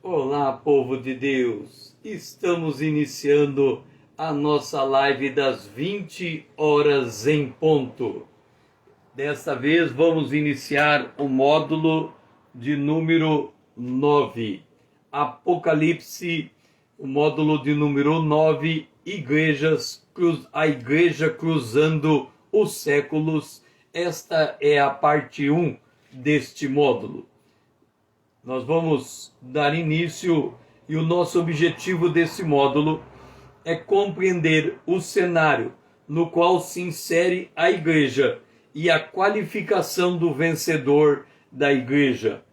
Olá, povo de Deus! Estamos iniciando a nossa live das 20 horas em ponto. Desta vez vamos iniciar o módulo de número 9. Apocalipse, o módulo de número 9, a Igreja cruzando os séculos. Esta é a parte 1 deste módulo. Nós vamos dar início e o nosso objetivo desse módulo é compreender o cenário no qual se insere a igreja e a qualificação do vencedor da igreja.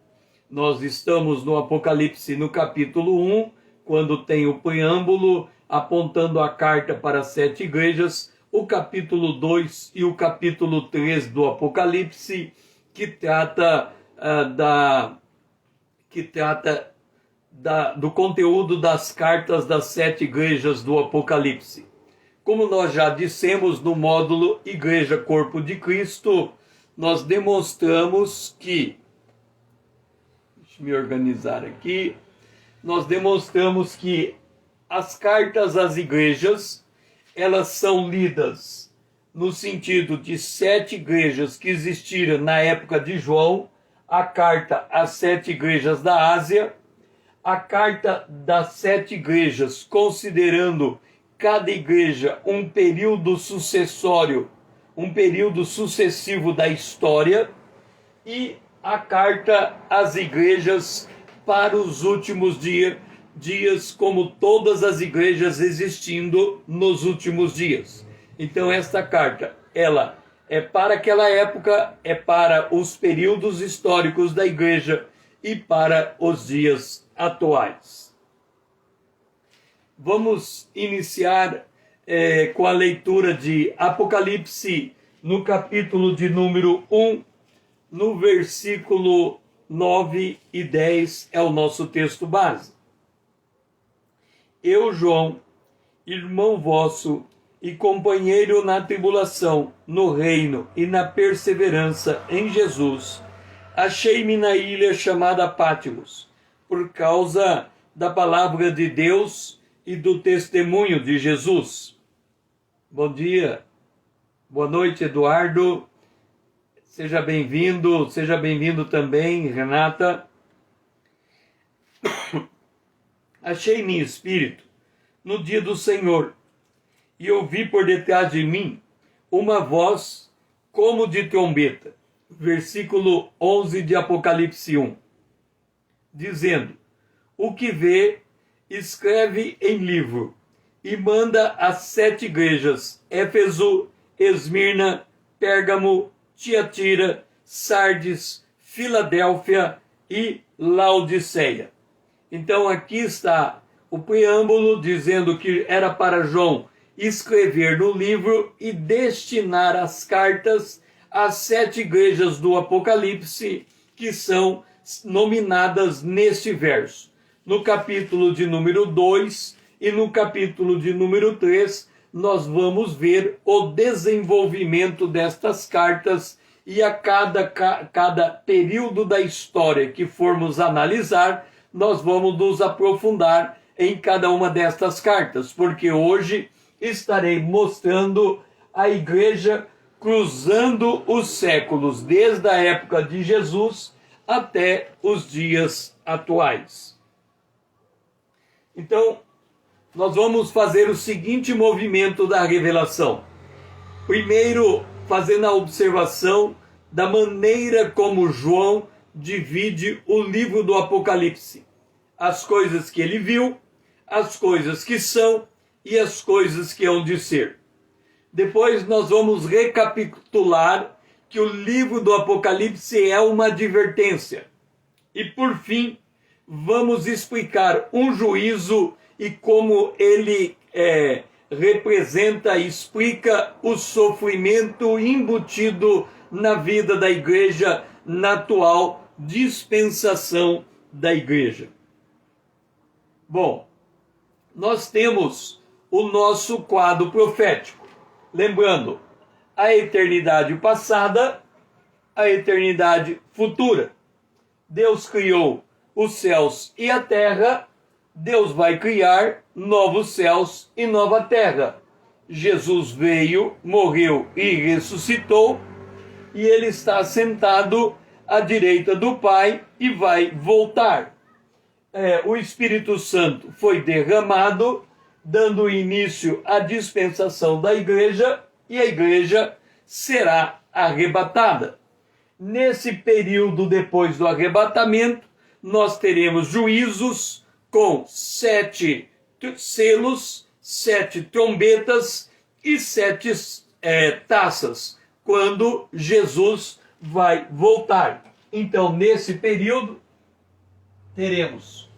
Nós estamos no Apocalipse no capítulo 1, quando tem o preâmbulo apontando a carta para as 7 igrejas, o capítulo 2 e o capítulo 3 do Apocalipse, que trata do conteúdo das cartas das 7 igrejas do Apocalipse. Como nós já dissemos no módulo Igreja Corpo de Cristo, nós demonstramos que... Deixa eu me organizar aqui. Nós demonstramos que as cartas às igrejas, elas são lidas no sentido de 7 igrejas que existiram na época de João, a carta às 7 igrejas da Ásia, a carta das 7 igrejas, considerando cada igreja um período sucessório, um período sucessivo da história, e a carta às igrejas para os últimos dias, como todas as igrejas existindo nos últimos dias. Então esta carta, ela é para aquela época, é para os períodos históricos da igreja e para os dias atuais. Vamos iniciar com a leitura de Apocalipse no capítulo de número 1, no versículo 9 e 10 é o nosso texto base. Eu, João, irmão vosso, e companheiro na tribulação, no reino e na perseverança em Jesus, achei-me na ilha chamada Pátimos, por causa da palavra de Deus e do testemunho de Jesus. Bom dia, boa noite, Eduardo, seja bem-vindo também, Renata. Achei-me em espírito no dia do Senhor, e ouvi por detrás de mim uma voz como de trombeta, versículo 11 de Apocalipse 1, dizendo: o que vê, escreve em livro, e manda às 7 igrejas, Éfeso, Esmirna, Pérgamo, Tiatira, Sardes, Filadélfia e Laodiceia. Então aqui está o preâmbulo dizendo que era para João escrever no livro e destinar as cartas às 7 igrejas do Apocalipse, que são nominadas neste verso. No capítulo de número 2 e no capítulo de número 3, nós vamos ver o desenvolvimento destas cartas, e a cada período da história que formos analisar, nós vamos nos aprofundar em cada uma destas cartas, porque hoje estarei mostrando a igreja cruzando os séculos, desde a época de Jesus até os dias atuais. Então, nós vamos fazer o seguinte movimento da revelação. Primeiro, fazendo a observação da maneira como João divide o livro do Apocalipse. As coisas que ele viu, as coisas que são e as coisas que hão de ser. Depois nós vamos recapitular que o livro do Apocalipse é uma advertência. E por fim, vamos explicar um juízo e como ele representa e explica o sofrimento embutido na vida da igreja, na atual dispensação da igreja. Bom, nós temos o nosso quadro profético. Lembrando, a eternidade passada, a eternidade futura. Deus criou os céus e a terra, Deus vai criar novos céus e nova terra. Jesus veio, morreu e ressuscitou, e ele está sentado à direita do Pai e vai voltar. O Espírito Santo foi derramado, dando início à dispensação da igreja, e a igreja será arrebatada. Nesse período depois do arrebatamento, nós teremos juízos com 7 selos, 7 trombetas e 7 taças, quando Jesus vai voltar. Então, nesse período, teremos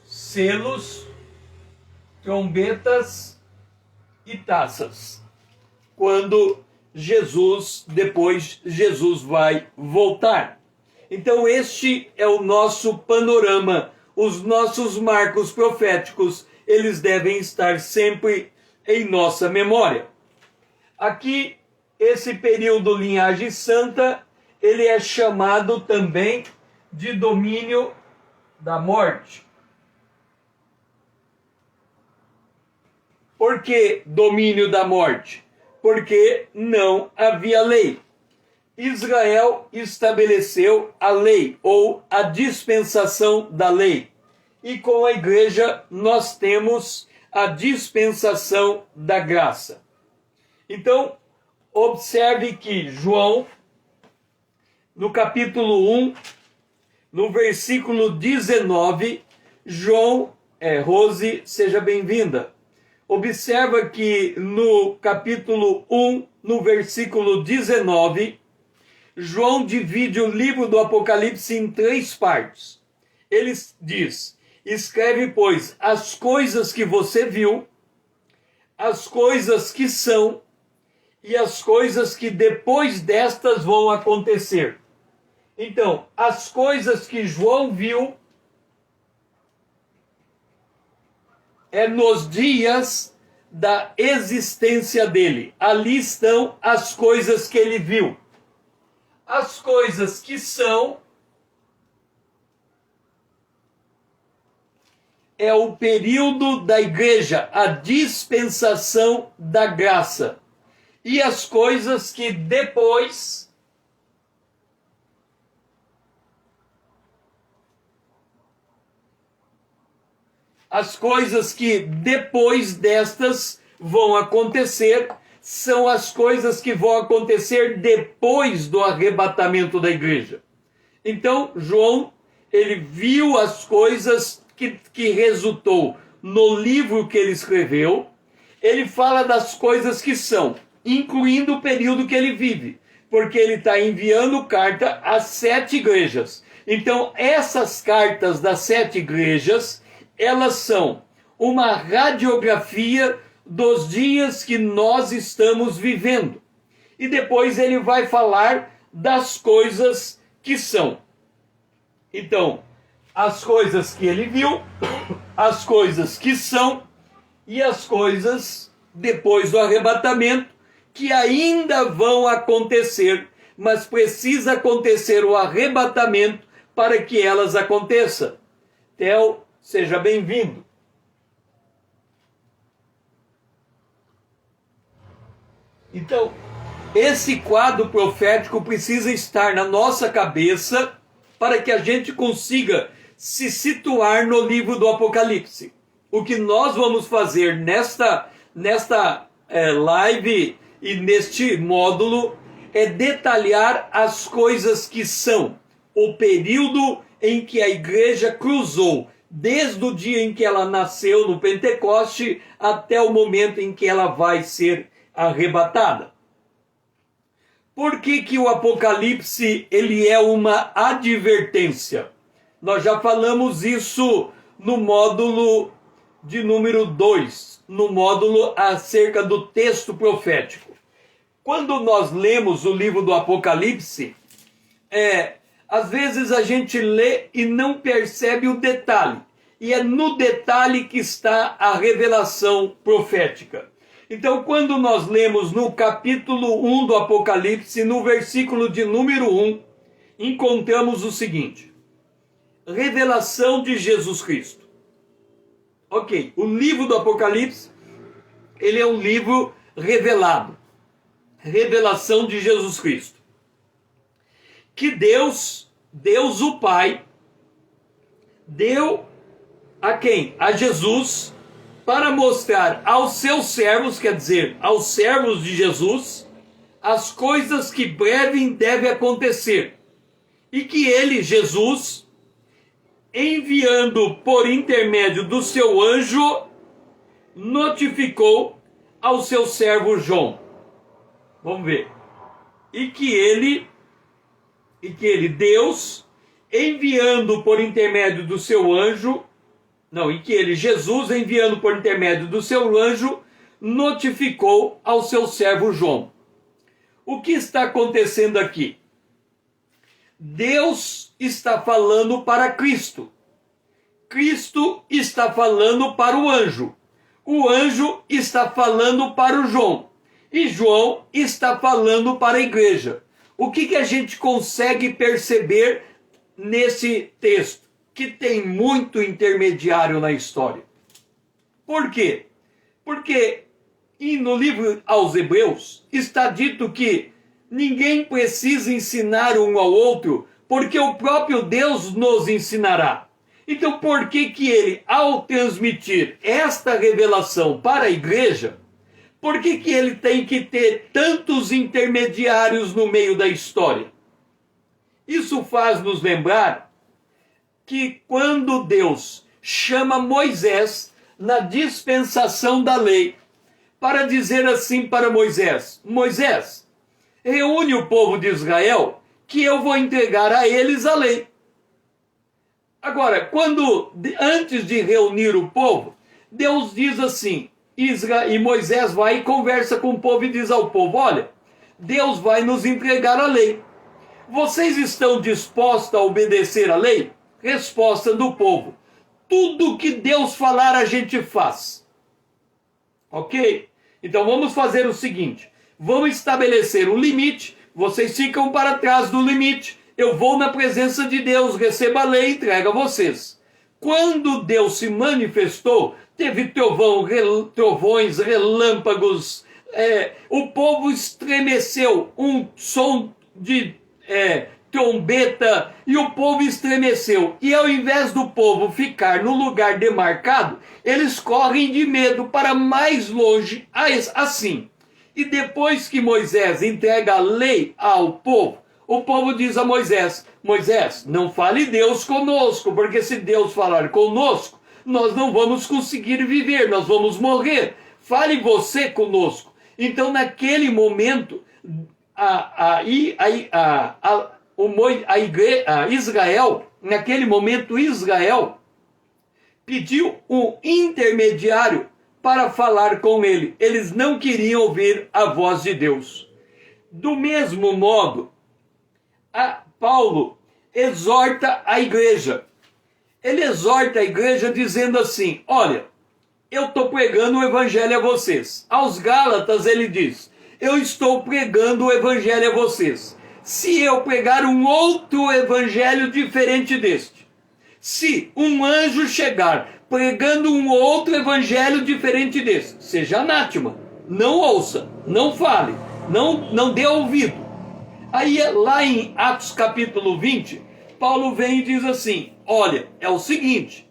selos, trombetas e taças, quando Jesus vai voltar. Então este é o nosso panorama, os nossos marcos proféticos, eles devem estar sempre em nossa memória. Aqui, esse período linhagem santa, ele é chamado também de domínio da morte. Por que domínio da morte? Porque não havia lei. Israel estabeleceu a lei, ou a dispensação da lei. E com a igreja nós temos a dispensação da graça. Então, observe que João, no capítulo 1, no versículo 19, Rose, seja bem-vinda. Observa que no capítulo 1, no versículo 19, João divide o livro do Apocalipse em 3 partes. Ele diz: escreve, pois, as coisas que você viu, as coisas que são e as coisas que depois destas vão acontecer. Então, as coisas que João viu nos dias da existência dele. Ali estão as coisas que ele viu. As coisas que são o período da igreja, a dispensação da graça. E as coisas que depois destas vão acontecer, são as coisas que vão acontecer depois do arrebatamento da igreja. Então, João, ele viu as coisas que resultou no livro que ele escreveu. Ele fala das coisas que são, incluindo o período que ele vive, porque ele está enviando carta às 7 igrejas. Então, essas cartas das 7 igrejas, elas são uma radiografia dos dias que nós estamos vivendo. E depois ele vai falar das coisas que são. Então, as coisas que ele viu, as coisas que são e as coisas depois do arrebatamento que ainda vão acontecer, mas precisa acontecer o arrebatamento para que elas aconteçam. Theo, seja bem-vindo. Então, esse quadro profético precisa estar na nossa cabeça para que a gente consiga se situar no livro do Apocalipse. O que nós vamos fazer nesta live e neste módulo é detalhar as coisas que são, o período em que a igreja cruzou, desde o dia em que ela nasceu no Pentecoste até o momento em que ela vai ser arrebatada. Por que o Apocalipse ele é uma advertência? Nós já falamos isso no módulo de número 2, no módulo acerca do texto profético. Quando nós lemos o livro do Apocalipse, às vezes a gente lê e não percebe o detalhe. E é no detalhe que está a revelação profética. Então, quando nós lemos no capítulo 1 do Apocalipse, no versículo de número 1, encontramos o seguinte: revelação de Jesus Cristo. Ok, o livro do Apocalipse, ele é um livro revelado. Revelação de Jesus Cristo. Que Deus o Pai, deu a quem? A Jesus, para mostrar aos seus servos, quer dizer, aos servos de Jesus, as coisas que breve devem acontecer. E que ele, Jesus, enviando por intermédio do seu anjo, notificou ao seu servo João. Vamos ver. E que ele, Deus, enviando por intermédio do seu anjo, Jesus, enviando por intermédio do seu anjo, notificou ao seu servo João. O que está acontecendo aqui? Deus está falando para Cristo. Cristo está falando para o anjo. O anjo está falando para o João. E João está falando para a igreja. O que a gente consegue perceber nesse texto? Que tem muito intermediário na história. Por quê? Porque no livro aos Hebreus está dito que ninguém precisa ensinar um ao outro, porque o próprio Deus nos ensinará. Então, por que ele, ao transmitir esta revelação para a igreja, por que ele tem que ter tantos intermediários no meio da história? Isso faz nos lembrar que quando Deus chama Moisés na dispensação da lei, para dizer assim para Moisés: Moisés, reúne o povo de Israel, que eu vou entregar a eles a lei. Agora, antes de reunir o povo, Deus diz assim, e Moisés vai e conversa com o povo e diz ao povo: olha, Deus vai nos entregar a lei. Vocês estão dispostos a obedecer a lei? Resposta do povo: tudo que Deus falar a gente faz. Ok? Então vamos fazer o seguinte, vamos estabelecer um limite, vocês ficam para trás do limite, eu vou na presença de Deus, recebo a lei e entrego a vocês. Quando Deus se manifestou, teve trovões, relâmpagos, o povo estremeceu, um som de trombeta, e o povo estremeceu. E ao invés do povo ficar no lugar demarcado, eles correm de medo para mais longe, assim. E depois que Moisés entrega a lei ao povo, o povo diz a Moisés: Moisés, não fale Deus conosco, porque se Deus falar conosco, nós não vamos conseguir viver, nós vamos morrer. Fale você conosco. Então, naquele momento, Israel pediu um intermediário para falar com ele. Eles não queriam ouvir a voz de Deus. Do mesmo modo, Paulo exorta a igreja. Ele exorta a igreja dizendo assim: olha, eu estou pregando o evangelho a vocês. Aos Gálatas ele diz: eu estou pregando o evangelho a vocês. Se eu pregar um outro evangelho diferente deste, se um anjo chegar pregando um outro evangelho diferente deste, seja anátema, não ouça, não fale, não dê ouvido. Aí lá em Atos capítulo 20, Paulo vem e diz assim: olha, é o seguinte,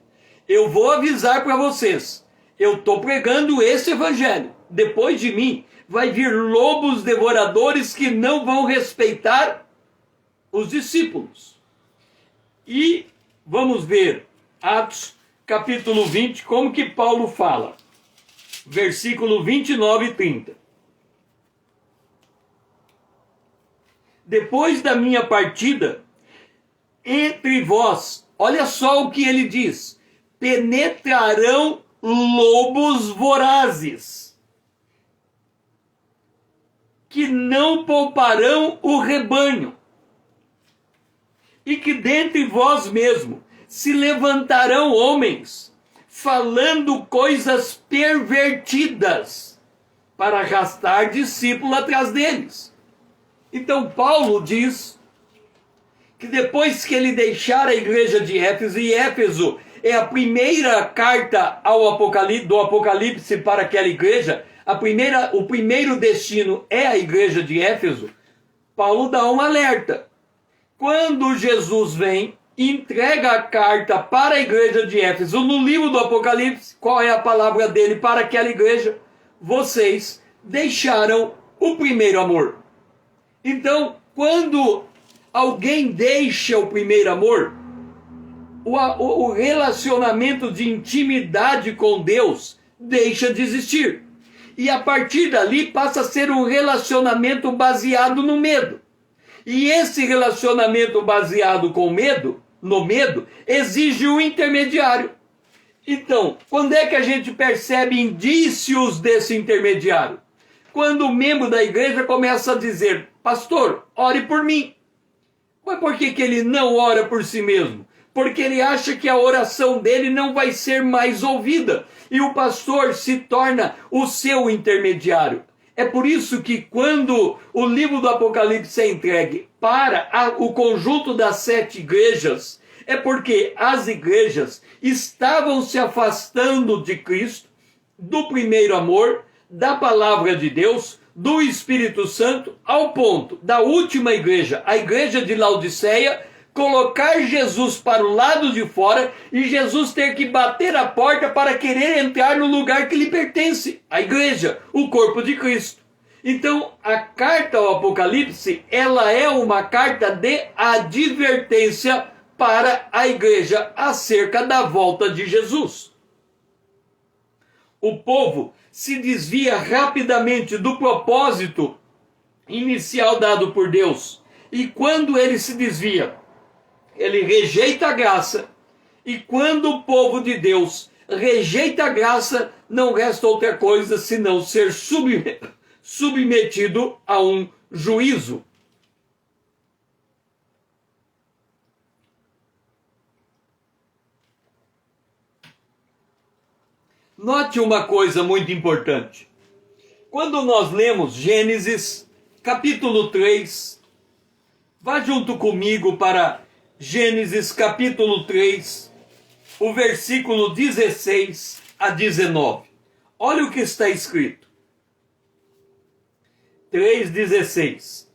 eu vou avisar para vocês, eu estou pregando esse evangelho, depois de mim vai vir lobos devoradores que não vão respeitar os discípulos. E vamos ver Atos capítulo 20, como que Paulo fala. Versículo 29 e 30. Depois da minha partida, entre vós, olha só o que ele diz: penetrarão lobos vorazes, que não pouparão o rebanho, e que dentre vós mesmo se levantarão homens, falando coisas pervertidas, para arrastar discípulos atrás deles. Então Paulo diz que depois que ele deixar a igreja de Éfeso, e Éfeso é a primeira carta do Apocalipse para aquela igreja, o primeiro destino é a igreja de Éfeso, Paulo dá um alerta. Quando Jesus vem, entrega a carta para a igreja de Éfeso, no livro do Apocalipse, qual é a palavra dele para aquela igreja? Vocês deixaram o primeiro amor. Então, quando alguém deixa o primeiro amor, o relacionamento de intimidade com Deus deixa de existir. E a partir dali passa a ser um relacionamento baseado no medo. E esse relacionamento baseado no medo, exige um intermediário. Então, quando é que a gente percebe indícios desse intermediário? Quando o membro da igreja começa a dizer: pastor, ore por mim. Mas por que ele não ora por si mesmo? Porque ele acha que a oração dele não vai ser mais ouvida. E o pastor se torna o seu intermediário. É por isso que quando o livro do Apocalipse é entregue para o conjunto das 7 igrejas, é porque as igrejas estavam se afastando de Cristo, do primeiro amor, da palavra de Deus, do Espírito Santo, ao ponto da última igreja, a igreja de Laodiceia, colocar Jesus para o lado de fora e Jesus ter que bater a porta para querer entrar no lugar que lhe pertence, a igreja, o corpo de Cristo. Então, a carta ao Apocalipse, ela é uma carta de advertência para a igreja acerca da volta de Jesus. O povo se desvia rapidamente do propósito inicial dado por Deus. E quando ele se desvia, ele rejeita a graça. E quando o povo de Deus rejeita a graça, não resta outra coisa senão ser submetido a um juízo. Note uma coisa muito importante. Quando nós lemos Gênesis, capítulo 3, vá junto comigo para Gênesis, capítulo 3, o versículo 16 a 19. Olha o que está escrito. 3,16.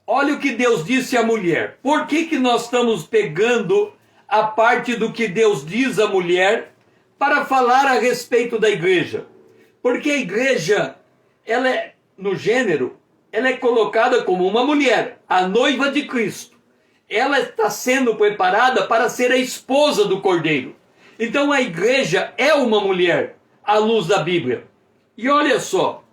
Olha o que Deus disse à mulher. Por que nós estamos pegando a parte do que Deus diz à mulher para falar a respeito da igreja? Porque a igreja, ela é, no gênero, ela é colocada como uma mulher, a noiva de Cristo. Ela está sendo preparada para ser a esposa do Cordeiro. Então a igreja é uma mulher, à luz da Bíblia. E olha só.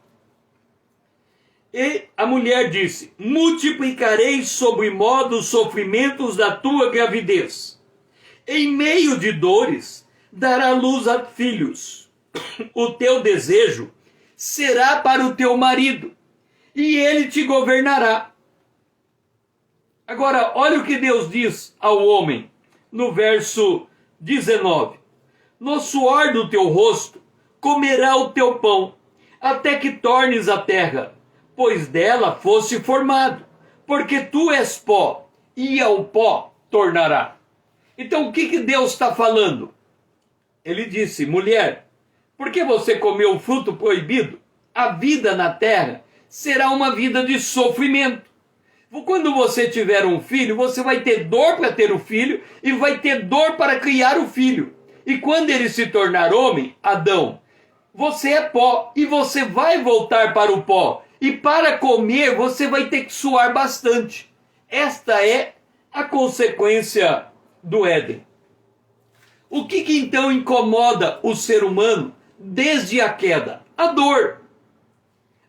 E a mulher disse: multiplicarei sobremodo os sofrimentos da tua gravidez. Em meio de dores, dará luz a filhos. O teu desejo será para o teu marido, e ele te governará. Agora, olha o que Deus diz ao homem, no verso 19. No suor do teu rosto comerá o teu pão, até que tornes a terra, pois dela fosse formado, porque tu és pó, e ao pó tornará. Então, o que Deus está falando? Ele disse: mulher, porque você comeu o fruto proibido, a vida na terra será uma vida de sofrimento. Quando você tiver um filho, você vai ter dor para ter o filho e vai ter dor para criar o filho. E quando ele se tornar homem, Adão, você é pó e você vai voltar para o pó. E para comer, você vai ter que suar bastante. Esta é a consequência do Éden. O que então incomoda o ser humano desde a queda? A dor.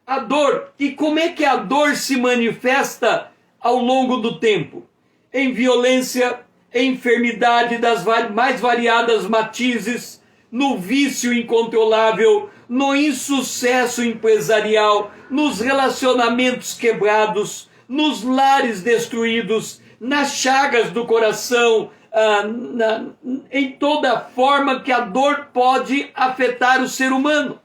A dor. E como é que a dor se manifesta ao longo do tempo? Em violência, em enfermidade das mais variadas matizes, no vício incontrolável, no insucesso empresarial, nos relacionamentos quebrados, nos lares destruídos, nas chagas do coração, em toda forma que a dor pode afetar o ser humano.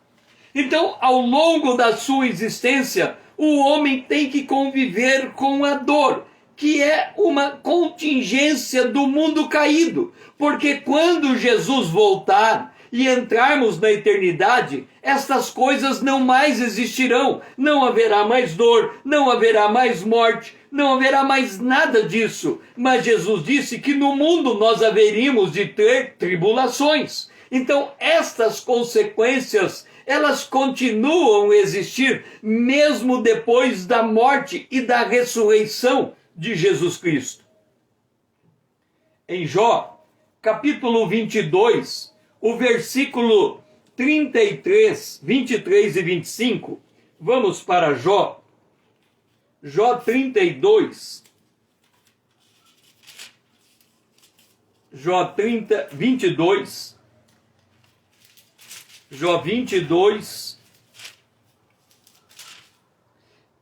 Então, ao longo da sua existência, o homem tem que conviver com a dor, que é uma contingência do mundo caído, porque quando Jesus voltar e entrarmos na eternidade, estas coisas não mais existirão, não haverá mais dor, não haverá mais morte, não haverá mais nada disso. Mas Jesus disse que no mundo nós haveríamos de ter tribulações. Então estas consequências, elas continuam a existir mesmo depois da morte e da ressurreição de Jesus Cristo. Em Jó, capítulo 22, o versículo 33, 23 e 25, vamos para Jó. Jó 32, Jó 22, Jó 22,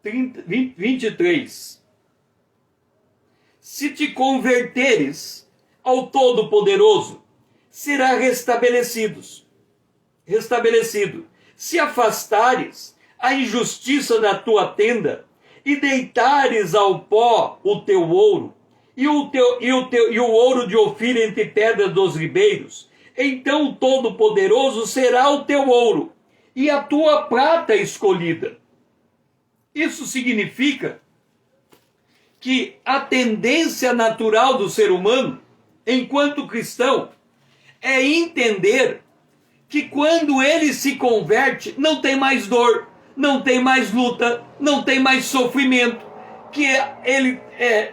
23. Se te converteres ao Todo-Poderoso, será restabelecido. Se afastares a injustiça da tua tenda e deitares ao pó o teu ouro e o ouro de Ofir entre pedras dos ribeiros, então o Todo-Poderoso será o teu ouro e a tua prata escolhida. Isso significa que a tendência natural do ser humano, enquanto cristão, é entender que quando ele se converte, não tem mais dor, não tem mais luta, não tem mais sofrimento, que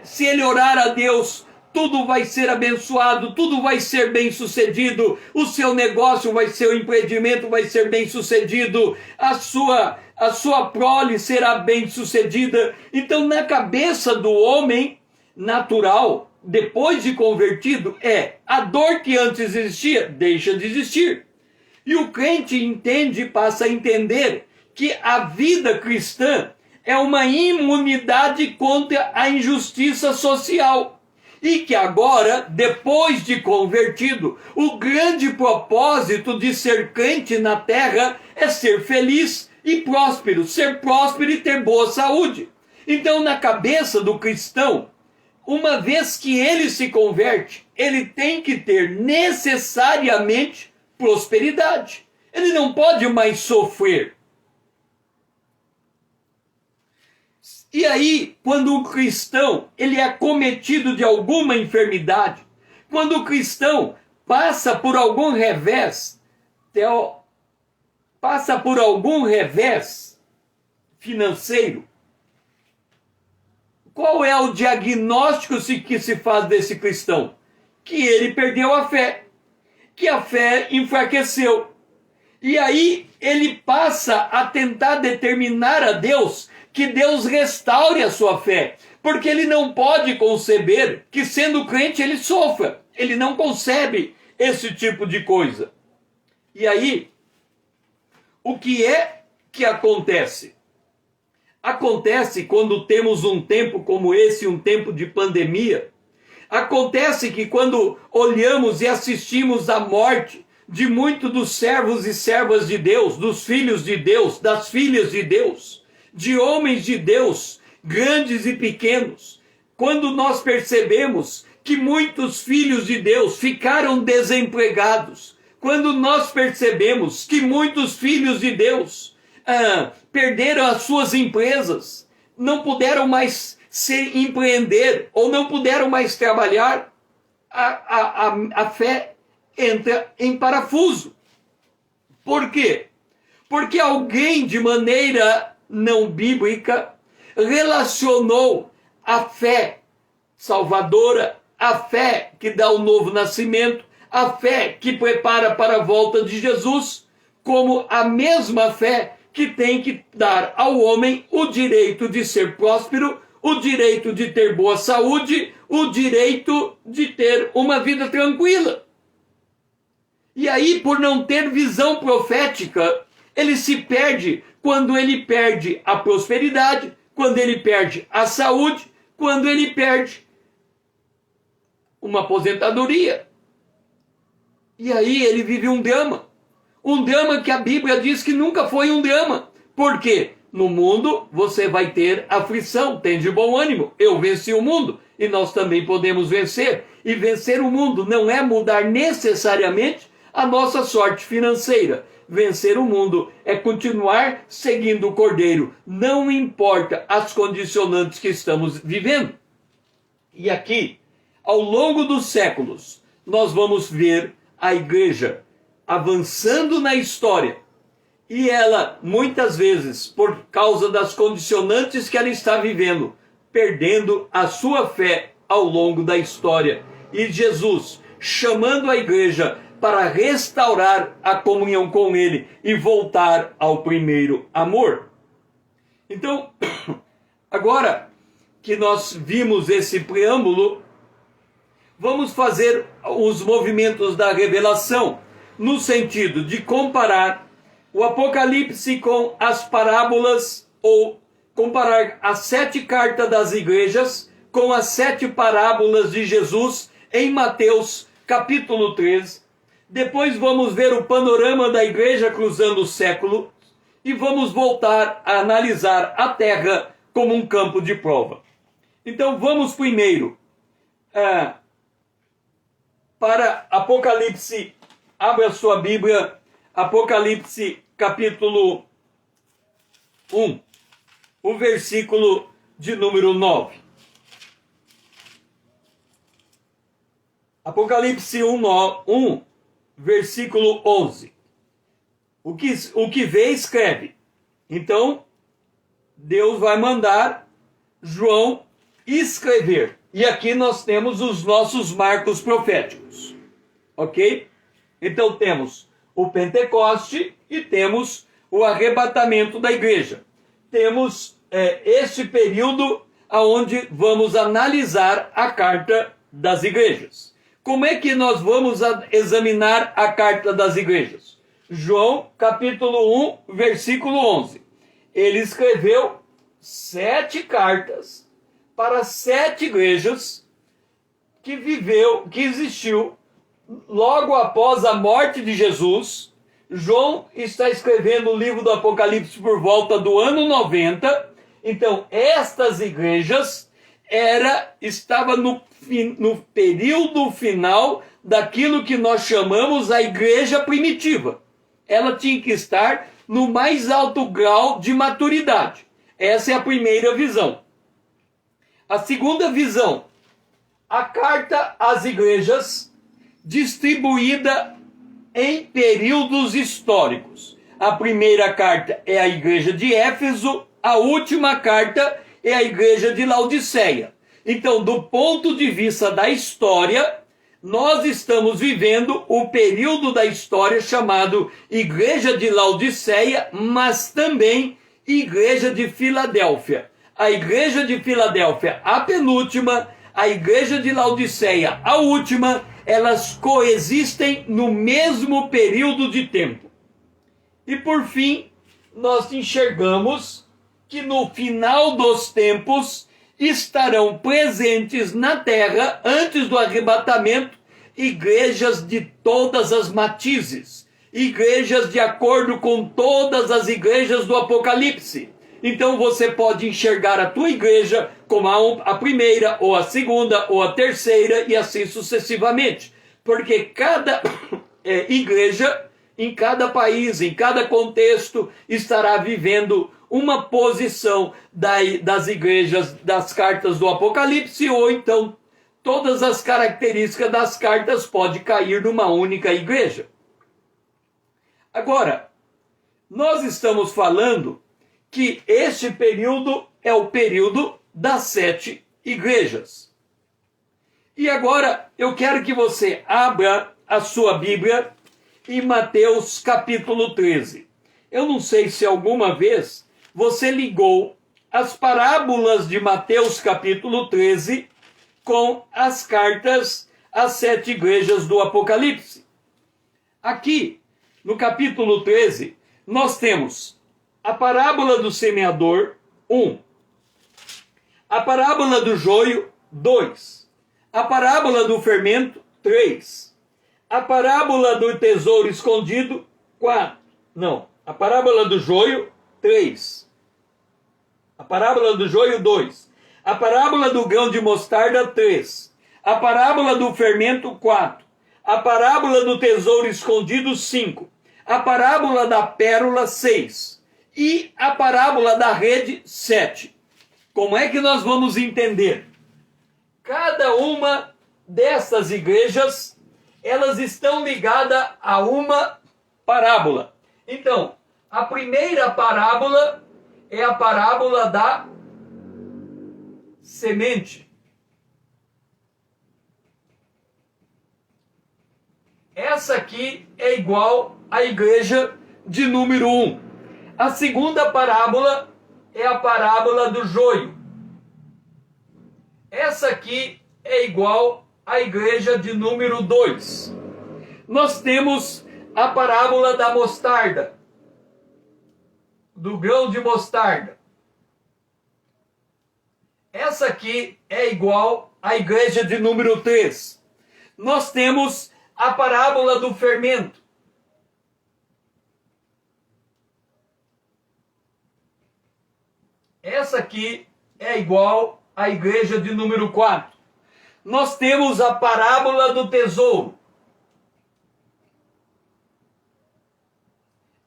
se ele orar a Deus, tudo vai ser abençoado, tudo vai ser bem sucedido, o seu negócio vai ser, o empreendimento vai ser bem sucedido, a sua prole será bem sucedida. Então, na cabeça do homem natural, depois de convertido, a dor que antes existia, deixa de existir. E o crente entende e passa a entender que a vida cristã é uma imunidade contra a injustiça social. E que agora, depois de convertido, o grande propósito de ser crente na terra é ser feliz e próspero, ser próspero e ter boa saúde. Então, na cabeça do cristão, uma vez que ele se converte, ele tem que ter necessariamente prosperidade. Ele não pode mais sofrer. E aí, quando o cristão ele é acometido de alguma enfermidade, quando o cristão passa por algum revés, financeiro, qual é o diagnóstico que se faz desse cristão? Que ele perdeu a fé, que a fé enfraqueceu. E aí ele passa a tentar determinar a Deus que Deus restaure a sua fé, porque ele não pode conceber que, sendo crente, ele sofra. Ele não concebe esse tipo de coisa. E aí, o que é que acontece? Acontece quando temos um tempo como esse, um tempo de pandemia. Acontece que quando olhamos e assistimos à morte de muitos dos servos e servas de Deus, dos filhos de Deus, das filhas de Deus, de homens de Deus, grandes e pequenos, quando nós percebemos que muitos filhos de Deus ficaram desempregados, quando nós percebemos que muitos filhos de Deus perderam as suas empresas, não puderam mais se empreender ou não puderam mais trabalhar, a fé entra em parafuso. Por quê? Porque alguém de maneira não bíblica relacionou a fé salvadora, a fé que dá o novo nascimento, a fé que prepara para a volta de Jesus, como a mesma fé que tem que dar ao homem o direito de ser próspero, o direito de ter boa saúde, o direito de ter uma vida tranquila. E aí, por não ter visão profética, ele se perde quando ele perde a prosperidade, quando ele perde a saúde, quando ele perde uma aposentadoria. E aí ele vive um drama que a Bíblia diz que nunca foi um drama. Por quê? No mundo você vai ter aflição, tem de bom ânimo. Eu venci o mundo e nós também podemos vencer. E vencer o mundo não é mudar necessariamente a nossa sorte financeira. Vencer o mundo é continuar seguindo o Cordeiro, não importa as condicionantes que estamos vivendo. E aqui, ao longo dos séculos, nós vamos ver a igreja avançando na história. E ela, muitas vezes, por causa das condicionantes que ela está vivendo, perdendo a sua fé ao longo da história. E Jesus chamando a igreja para restaurar a comunhão com ele e voltar ao primeiro amor. Então, agora que nós vimos esse preâmbulo, vamos fazer os movimentos da revelação, no sentido de comparar o Apocalipse com as parábolas, ou comparar as 7 cartas das igrejas com as 7 parábolas de Jesus em Mateus capítulo 13. Depois vamos ver o panorama da igreja cruzando o século e vamos voltar a analisar a terra como um campo de prova. Então vamos primeiro para Apocalipse. Abra sua Bíblia, Apocalipse capítulo 1, o versículo de número 9. Apocalipse 1, versículo 11. O que vê, escreve. Então, Deus vai mandar João escrever. E aqui nós temos os nossos marcos proféticos. Ok? Então temos o Pentecoste e temos o arrebatamento da igreja. Temos este período onde vamos analisar a carta das igrejas. Como é que nós vamos examinar a carta das igrejas? João, capítulo 1, versículo 11. Ele escreveu 7 cartas para 7 igrejas que existiu logo após a morte de Jesus. João está escrevendo o livro do Apocalipse por volta do ano 90. Então, estas igrejas estava no período final daquilo que nós chamamos a igreja primitiva. Ela tinha que estar no mais alto grau de maturidade. Essa é a primeira visão. A segunda visão, a carta às igrejas distribuída em períodos históricos. A primeira carta é a igreja de Éfeso, a última carta é a igreja de Laodiceia. Então, do ponto de vista da história, nós estamos vivendo o período da história chamado Igreja de Laodiceia, mas também Igreja de Filadélfia. A Igreja de Filadélfia, a penúltima, a Igreja de Laodiceia, a última, elas coexistem no mesmo período de tempo. E por fim, nós enxergamos que no final dos tempos estarão presentes na terra, antes do arrebatamento, igrejas de todas as matizes, igrejas de acordo com todas as igrejas do Apocalipse. Então você pode enxergar a tua igreja como a primeira, ou a segunda, ou a terceira, e assim sucessivamente. Porque cada igreja, em cada país, em cada contexto, estará vivendo uma posição das igrejas das cartas do Apocalipse, ou então todas as características das cartas podem cair numa única igreja. Agora, nós estamos falando que este período é o período das 7 igrejas. E agora eu quero que você abra a sua Bíblia em Mateus capítulo 13. Eu não sei se alguma vez você ligou as parábolas de Mateus capítulo 13 com as cartas às 7 igrejas do Apocalipse. Aqui, no capítulo 13, nós temos a parábola do semeador, 1. A parábola do joio, 2. A parábola do fermento, 3. A parábola do tesouro escondido, 4. Não, a parábola do joio, 3. A parábola do joio, 2. A parábola do grão de mostarda, 3. A parábola do fermento, 4. A parábola do tesouro escondido, 5. A parábola da pérola, 6. E a parábola da rede, 7. Como é que nós vamos entender? Cada uma dessas igrejas, elas estão ligadas a uma parábola. Então, a primeira parábola é a parábola da semente. Essa aqui é igual à igreja de número 1. A segunda parábola é a parábola do joio. Essa aqui é igual à igreja de número 2. Nós temos a parábola da mostarda, do grão de mostarda. Essa aqui é igual à igreja de número 3. Nós temos a parábola do fermento. Essa aqui é igual à igreja de número 4. Nós temos a parábola do tesouro.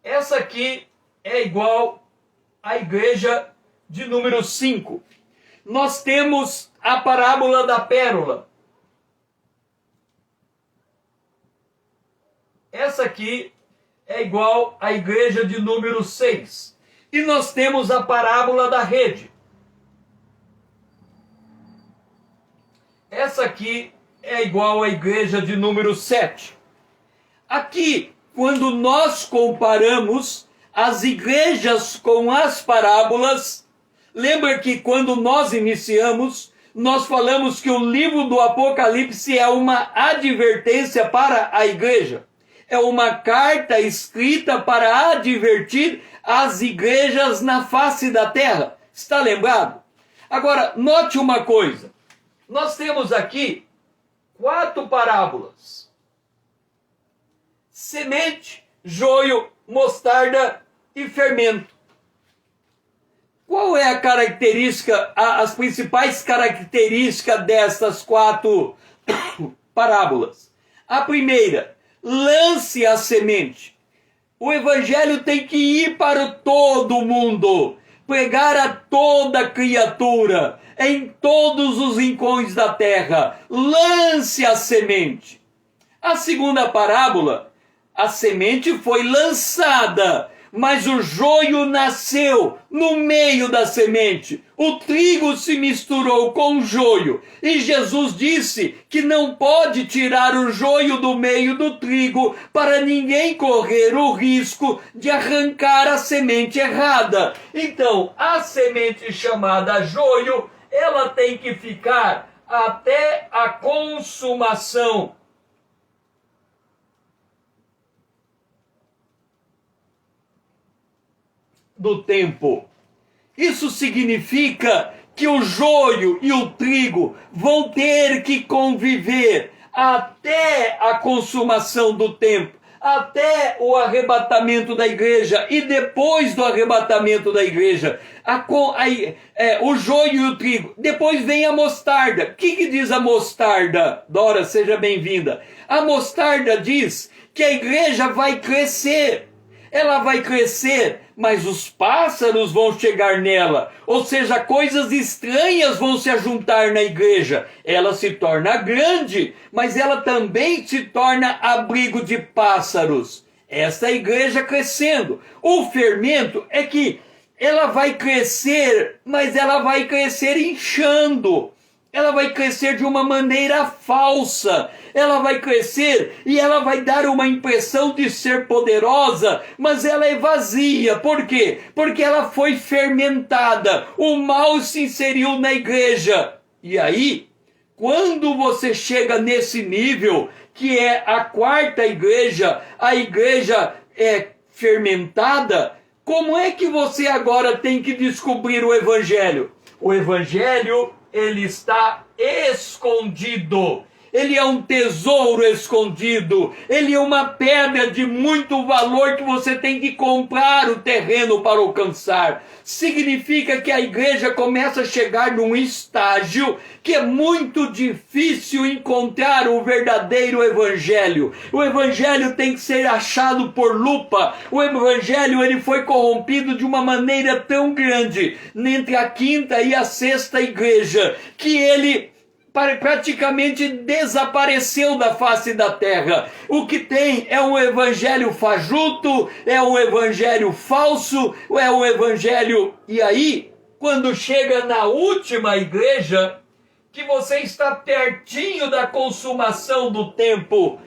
Essa aqui é igual à igreja de número 5. Nós temos a parábola da pérola. Essa aqui é igual à igreja de número 6. E nós temos a parábola da rede. Essa aqui é igual à igreja de número 7. Aqui, quando nós comparamos as igrejas com as parábolas, lembra que quando nós iniciamos, nós falamos que o livro do Apocalipse é uma advertência para a igreja. É uma carta escrita para advertir as igrejas na face da terra. Está lembrado? Agora, note uma coisa. Nós temos aqui 4 parábolas: semente, joio, mostarda e fermento. Qual é a característica, as principais características dessas 4 parábolas? A primeira, lance a semente. O evangelho tem que ir para todo mundo, pregar a toda criatura, em todos os rincões da terra. Lance a semente. A segunda parábola, a semente foi lançada, mas o joio nasceu no meio da semente. O trigo se misturou com o joio. E Jesus disse que não pode tirar o joio do meio do trigo para ninguém correr o risco de arrancar a semente errada. Então, a semente chamada joio, ela tem que ficar até a consumação do tempo. Isso significa que o joio e o trigo vão ter que conviver até a consumação do tempo, até o arrebatamento da igreja e depois do arrebatamento da igreja. O joio e o trigo. Depois vem a mostarda. O que diz a mostarda? Dora, seja bem-vinda. A mostarda diz que a igreja vai crescer. Ela vai crescer, mas os pássaros vão chegar nela. Ou seja, coisas estranhas vão se ajuntar na igreja. Ela se torna grande, mas ela também se torna abrigo de pássaros. Esta é a igreja crescendo. O fermento é que ela vai crescer, mas ela vai crescer inchando. Ela vai crescer de uma maneira falsa. Ela vai crescer e ela vai dar uma impressão de ser poderosa, mas ela é vazia. Por quê? Porque ela foi fermentada. O mal se inseriu na igreja. E aí, quando você chega nesse nível, que é a quarta igreja, a igreja é fermentada, como é que você agora tem que descobrir o evangelho? O evangelho, ele está escondido. ele é um tesouro escondido, ele é uma pedra de muito valor que você tem que comprar o terreno para alcançar. Significa que a igreja começa a chegar num estágio que é muito difícil encontrar o verdadeiro evangelho. O evangelho tem que ser achado por lupa. O evangelho ele foi corrompido de uma maneira tão grande entre a quinta e a sexta igreja que ele praticamente desapareceu da face da terra. O que tem é um evangelho fajuto, é um evangelho falso, é um evangelho... E aí, quando chega na última igreja, que você está pertinho da consumação do tempo,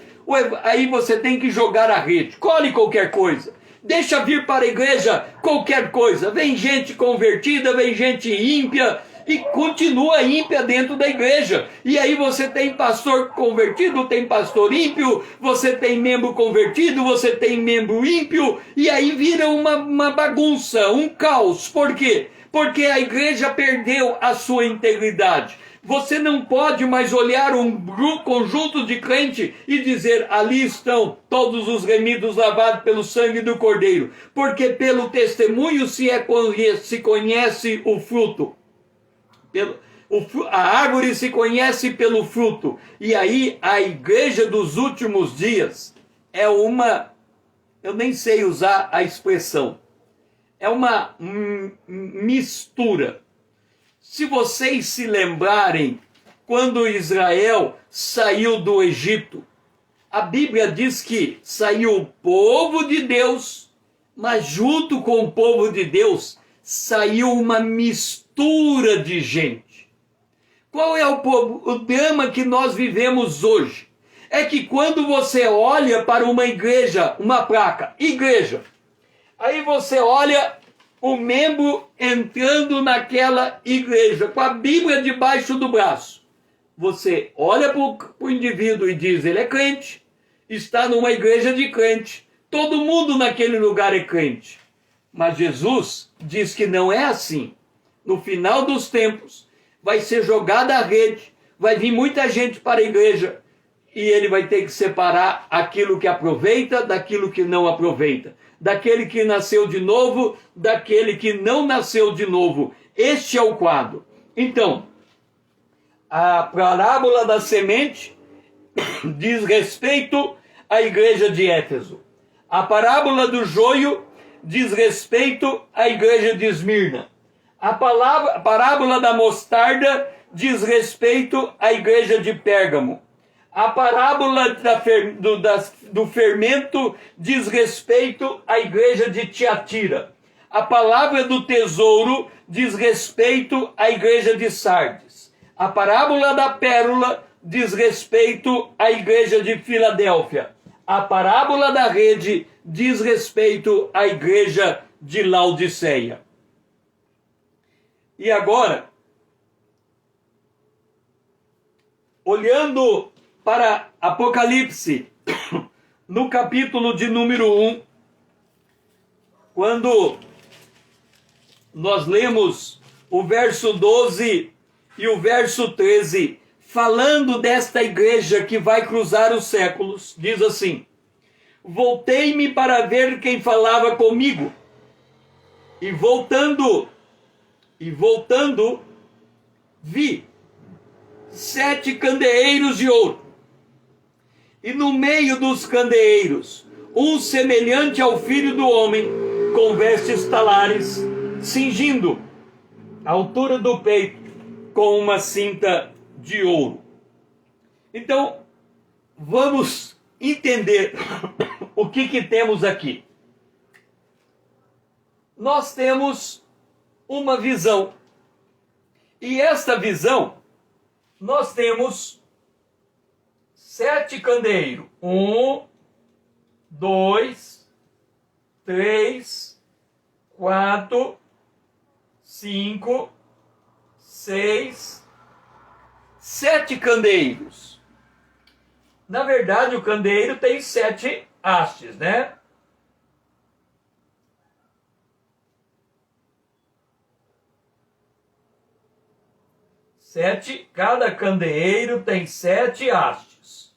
aí você tem que jogar a rede. Colhe qualquer coisa. Deixa vir para a igreja qualquer coisa. Vem gente convertida, vem gente ímpia, e continua ímpia dentro da igreja. E aí você tem pastor convertido, tem pastor ímpio, você tem membro convertido, você tem membro ímpio, e aí vira uma bagunça, um caos. Por quê? Porque a igreja perdeu a sua integridade. Você não pode mais olhar um conjunto de crentes e dizer, ali estão todos os remidos lavados pelo sangue do Cordeiro, porque pelo testemunho se conhece o fruto. A árvore se conhece pelo fruto. E aí a igreja dos últimos dias é uma, eu nem sei usar a expressão, é uma mistura. Se vocês se lembrarem, quando Israel saiu do Egito, a Bíblia diz que saiu o povo de Deus, mas junto com o povo de Deus saiu uma mistura de gente. Qual é o drama que nós vivemos hoje? É que quando você olha para uma igreja, uma placa, igreja, aí você olha o membro entrando naquela igreja, com a Bíblia debaixo do braço. Você olha para o indivíduo e diz, ele é crente, está numa igreja de crente, todo mundo naquele lugar é crente. Mas Jesus diz que não é assim. No final dos tempos, vai ser jogada a rede, vai vir muita gente para a igreja, e ele vai ter que separar aquilo que aproveita daquilo que não aproveita. Daquele que nasceu de novo, daquele que não nasceu de novo. Este é o quadro. Então, a parábola da semente diz respeito à igreja de Éfeso. A parábola do joio diz respeito à igreja de Esmirna. A parábola da mostarda diz respeito à igreja de Pérgamo. A parábola do fermento diz respeito à igreja de Tiatira. A palavra do tesouro diz respeito à igreja de Sardes. A parábola da pérola diz respeito à igreja de Filadélfia. A parábola da rede diz respeito à igreja de Laodiceia. E agora, olhando para Apocalipse, no capítulo de número 1, quando nós lemos o verso 12 e o verso 13, falando desta igreja que vai cruzar os séculos, diz assim: voltei-me para ver quem falava comigo, e voltando, vi 7 candeeiros de ouro, e no meio dos candeeiros, um semelhante ao filho do homem, com vestes talares, cingindo a altura do peito, com uma cinta de ouro. Então, vamos entender o que temos aqui. Nós temos uma visão. E esta visão, nós temos 7 candeeiros. 1, 2, 3, 4, 5, 6, 7 candeeiros. Na verdade, o candeeiro tem 7 hastes, né? Cada candeeiro tem 7 hastes.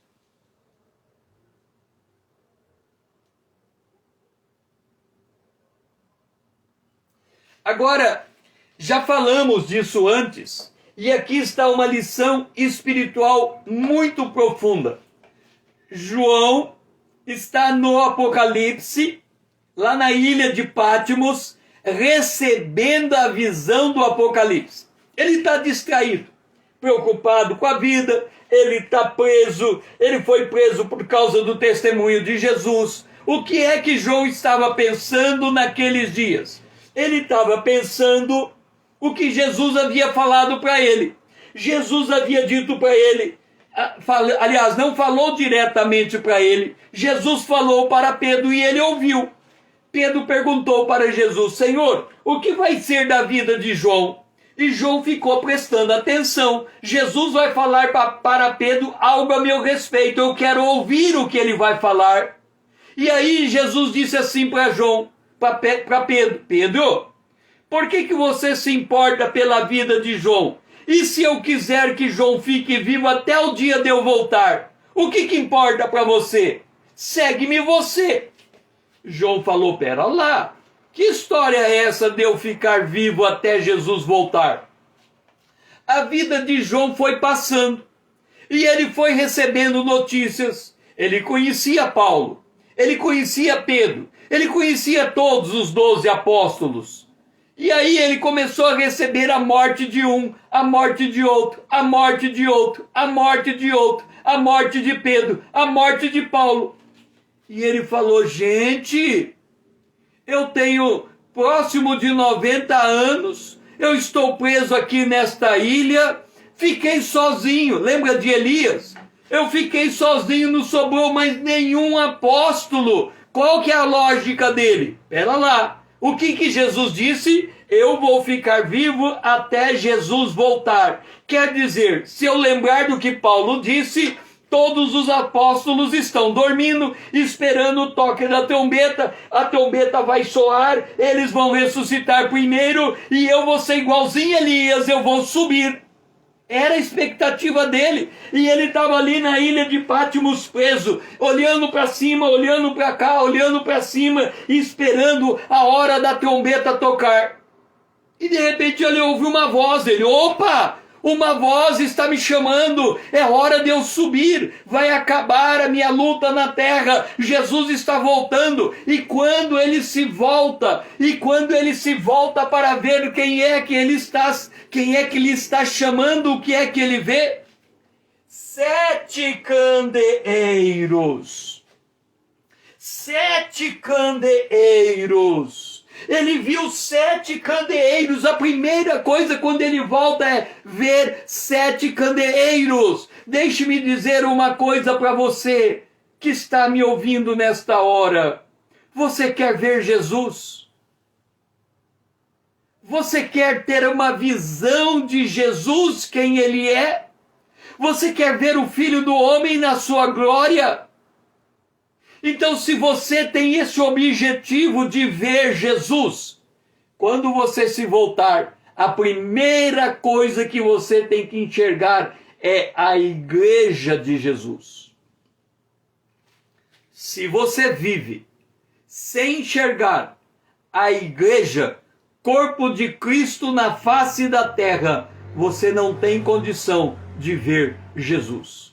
Agora, já falamos disso antes, e aqui está uma lição espiritual muito profunda. João está no Apocalipse, lá na ilha de Patmos, recebendo a visão do Apocalipse. Ele está distraído, preocupado com a vida, ele está preso, ele foi preso por causa do testemunho de Jesus. O que é que João estava pensando naqueles dias? Ele estava pensando o que Jesus havia falado para ele. Jesus havia dito para ele, aliás, não falou diretamente para ele, Jesus falou para Pedro e ele ouviu. Pedro perguntou para Jesus: Senhor, o que vai ser da vida de João? E João ficou prestando atenção. Jesus vai falar para Pedro algo a meu respeito, eu quero ouvir o que ele vai falar. E aí Jesus disse assim para João, para Pedro: Pedro, por que você se importa pela vida de João? E se eu quiser que João fique vivo até o dia de eu voltar? O que importa para você? Segue-me você. João falou: pera lá, que história é essa de eu ficar vivo até Jesus voltar? A vida de João foi passando e ele foi recebendo notícias. Ele conhecia Paulo, ele conhecia Pedro, ele conhecia todos os 12 apóstolos. E aí ele começou a receber a morte de um, a morte de outro, a morte de outro, a morte de outro, a morte de Pedro, a morte de Paulo. E ele falou: gente, eu tenho próximo de 90 anos, eu estou preso aqui nesta ilha, fiquei sozinho. Lembra de Elias? Eu fiquei sozinho, não sobrou mais nenhum apóstolo. Qual que é a lógica dele? Pera lá. O que Jesus disse? Eu vou ficar vivo até Jesus voltar. Quer dizer, se eu lembrar do que Paulo disse, todos os apóstolos estão dormindo, esperando o toque da trombeta. A trombeta vai soar, eles vão ressuscitar primeiro, e eu vou ser igualzinho a Elias, eu vou subir. Era a expectativa dele. E ele estava ali na ilha de Patmos preso, olhando para cima, olhando para cá, olhando para cima, esperando a hora da trombeta tocar. E de repente ele ouviu uma voz. Ele: opa! Uma voz está me chamando, é hora de eu subir, vai acabar a minha luta na terra, Jesus está voltando. E quando ele se volta, para ver quem é que lhe está chamando, o que é que ele vê? 7 candeeiros. 7 candeeiros. Ele viu 7 candeeiros. A primeira coisa quando ele volta é ver 7 candeeiros. Deixe-me dizer uma coisa para você que está me ouvindo nesta hora. Você quer ver Jesus? Você quer ter uma visão de Jesus, quem ele é? Você quer ver o Filho do Homem na sua glória? Então, se você tem esse objetivo de ver Jesus, quando você se voltar, a primeira coisa que você tem que enxergar é a igreja de Jesus. Se você vive sem enxergar a igreja, corpo de Cristo na face da terra, você não tem condição de ver Jesus.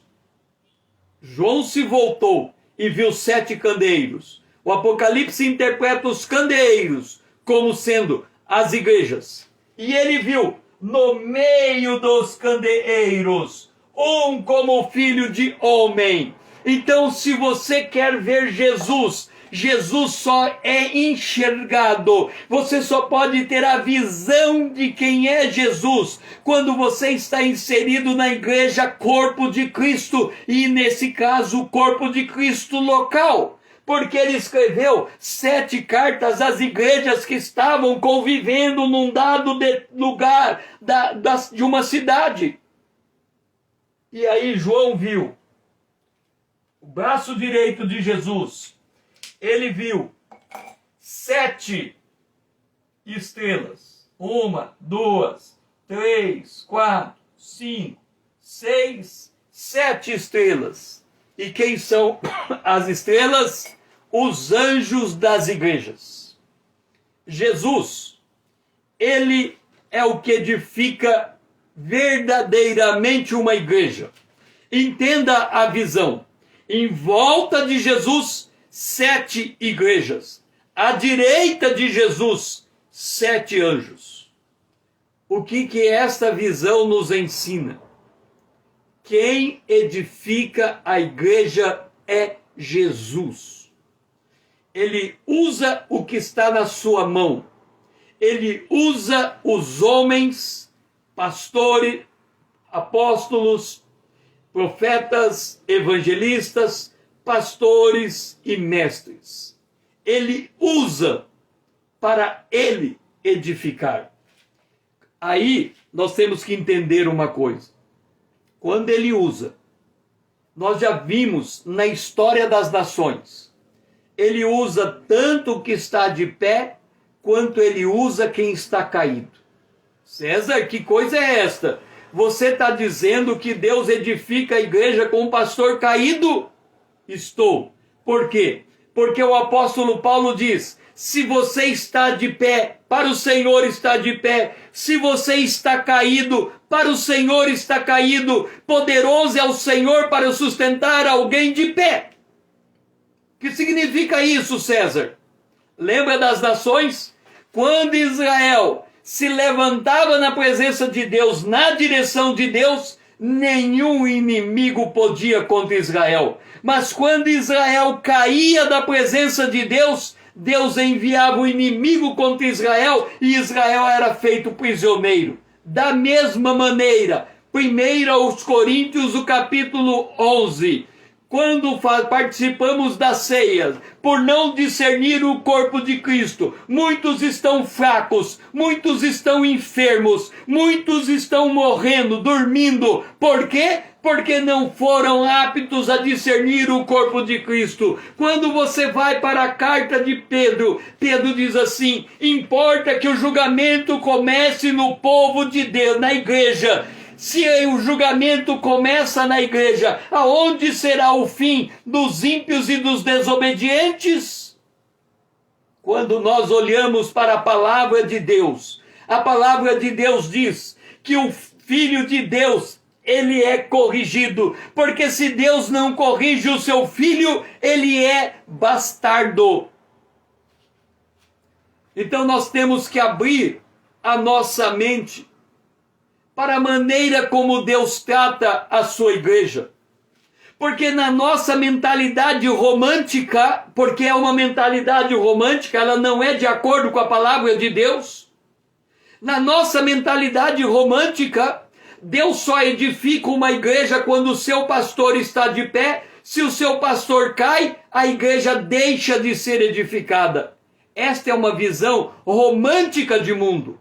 João se voltou e viu 7 candeeiros. O Apocalipse interpreta os candeeiros como sendo as igrejas. E ele viu no meio dos candeeiros um como filho de homem. Então, se você quer ver Jesus, Jesus só é enxergado. Você só pode ter a visão de quem é Jesus quando você está inserido na igreja, corpo de Cristo, e nesse caso o corpo de Cristo local, porque ele escreveu 7 cartas às igrejas que estavam convivendo num dado lugar de uma cidade. E aí João viu o braço direito de Jesus. Ele viu 7 estrelas. 1, 2, 3, 4, 5, 6, 7 estrelas. E quem são as estrelas? Os anjos das igrejas. Jesus, ele é o que edifica verdadeiramente uma igreja. Entenda a visão. Em volta de Jesus, 7 igrejas. À direita de Jesus, 7 anjos. O que esta visão nos ensina? Quem edifica a igreja é Jesus. Ele usa o que está na sua mão. Ele usa os homens, pastores, apóstolos, profetas, evangelistas, pastores e mestres. Ele usa para ele edificar. Aí nós temos que entender uma coisa. Quando ele usa, nós já vimos na história das nações, ele usa tanto o que está de pé, quanto ele usa quem está caído. César, que coisa é esta? Você está dizendo que Deus edifica a igreja com um pastor caído? Estou. Por quê? Porque o apóstolo Paulo diz: se você está de pé, para o Senhor está de pé. Se você está caído, para o Senhor está caído. Poderoso é o Senhor para sustentar alguém de pé. O que significa isso, César? Lembra das nações? Quando Israel se levantava na presença de Deus, na direção de Deus, nenhum inimigo podia contra Israel. Mas quando Israel caía da presença de Deus, Deus enviava o inimigo contra Israel e Israel era feito prisioneiro. Da mesma maneira, 1 aos Coríntios, o capítulo 11, quando participamos da ceia, por não discernir o corpo de Cristo, muitos estão fracos, muitos estão enfermos, muitos estão morrendo, dormindo. Por quê? Porque não foram aptos a discernir o corpo de Cristo. Quando você vai para a carta de Pedro, Pedro diz assim: importa que o julgamento comece no povo de Deus, na igreja. Se o julgamento começa na igreja, aonde será o fim dos ímpios e dos desobedientes? Quando nós olhamos para a palavra de Deus, a palavra de Deus diz que o Filho de Deus, ele é corrigido, porque se Deus não corrige o seu filho, ele é bastardo. Então nós temos que abrir a nossa mente para a maneira como Deus trata a sua igreja. Porque na nossa mentalidade romântica, porque é uma mentalidade romântica, ela não é de acordo com a palavra de Deus. Na nossa mentalidade romântica, Deus só edifica uma igreja quando o seu pastor está de pé. Se o seu pastor cai, a igreja deixa de ser edificada. Esta é uma visão romântica de mundo.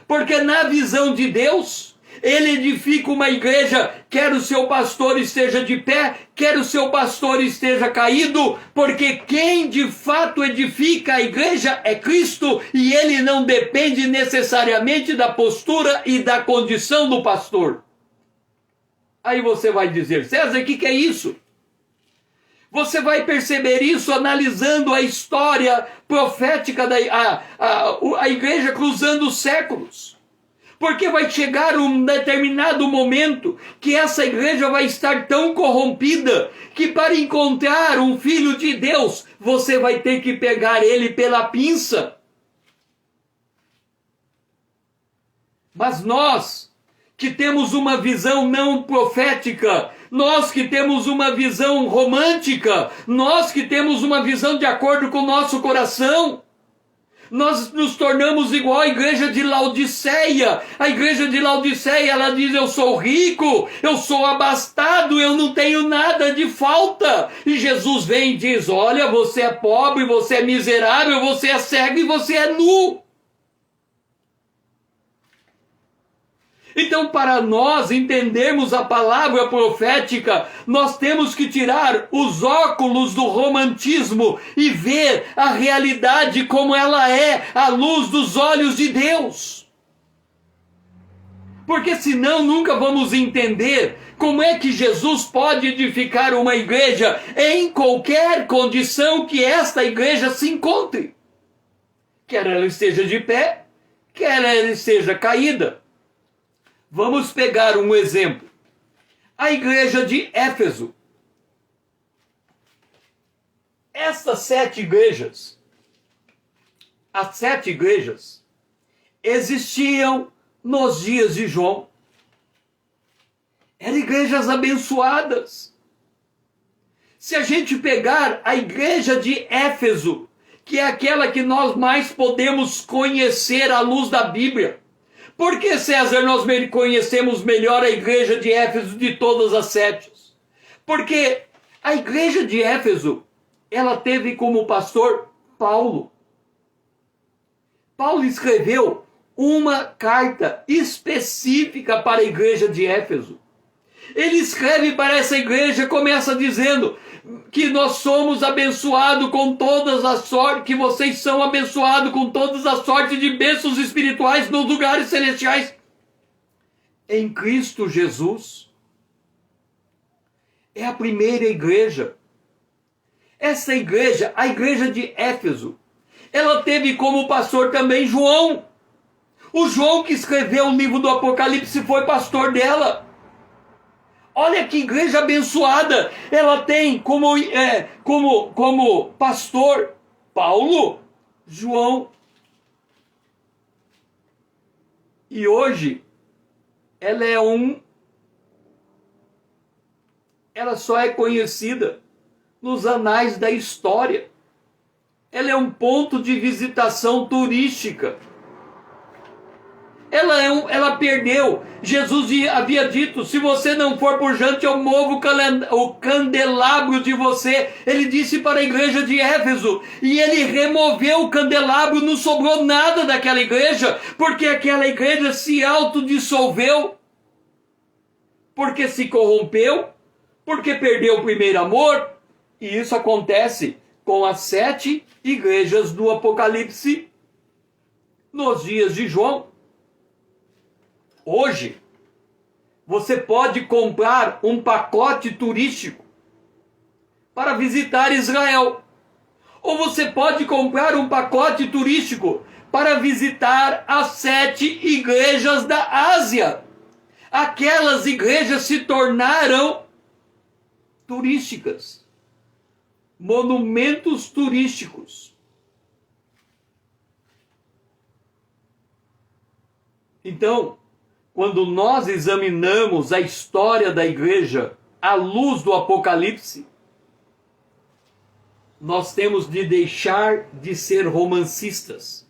Porque na visão de Deus, ele edifica uma igreja, quer o seu pastor esteja de pé, quer o seu pastor esteja caído, porque quem de fato edifica a igreja é Cristo, e ele não depende necessariamente da postura e da condição do pastor. Aí você vai dizer: César, o que é isso? Você vai perceber isso analisando a história profética da igreja cruzando os séculos. Porque vai chegar um determinado momento que essa igreja vai estar tão corrompida que para encontrar um filho de Deus, você vai ter que pegar ele pela pinça. Mas nós, que temos uma visão não profética, nós que temos uma visão romântica, nós que temos uma visão de acordo com o nosso coração, nós nos tornamos igual à igreja de Laodiceia. A igreja de Laodiceia, ela diz: eu sou rico, eu sou abastado, eu não tenho nada de falta. E Jesus vem e diz: olha, você é pobre, você é miserável, você é cego e você é nu. Então, para nós entendermos a palavra profética, nós temos que tirar os óculos do romantismo e ver a realidade como ela é, à luz dos olhos de Deus. Porque senão nunca vamos entender como é que Jesus pode edificar uma igreja em qualquer condição que esta igreja se encontre. Quer ela esteja de pé, quer ela esteja caída. Vamos pegar um exemplo. A igreja de Éfeso. Estas 7 igrejas, as 7 igrejas, existiam nos dias de João. Eram igrejas abençoadas. Se a gente pegar a igreja de Éfeso, que é aquela que nós mais podemos conhecer à luz da Bíblia. Por que, César, nós conhecemos melhor a igreja de Éfeso de todas as 7? Porque a igreja de Éfeso, ela teve como pastor Paulo. Paulo escreveu uma carta específica para a igreja de Éfeso. Ele escreve para essa igreja, começa dizendo que nós somos abençoados com todas as sortes, que vocês são abençoados com todas as sortes de bênçãos espirituais nos lugares celestiais em Cristo Jesus. É a primeira igreja. Essa igreja, a igreja de Éfeso, ela teve como pastor também João. O João que escreveu o livro do Apocalipse foi pastor dela. Olha que igreja abençoada. Ela tem como pastor Paulo, João. E hoje ela só é conhecida nos anais da história. Ela é um ponto de visitação turística. Ela perdeu. Jesus havia dito: se você não for por diante, eu movo o candelabro de você. Ele disse para a igreja de Éfeso. E ele removeu o candelabro, não sobrou nada daquela igreja, porque aquela igreja se autodissolveu, porque se corrompeu, porque perdeu o primeiro amor. E isso acontece com as 7 igrejas do Apocalipse nos dias de João. Hoje, você pode comprar um pacote turístico para visitar Israel. Ou você pode comprar um pacote turístico para visitar as 7 igrejas da Ásia. Aquelas igrejas se tornaram turísticas, monumentos turísticos. Então, quando nós examinamos a história da igreja à luz do Apocalipse, nós temos de deixar de ser romancistas.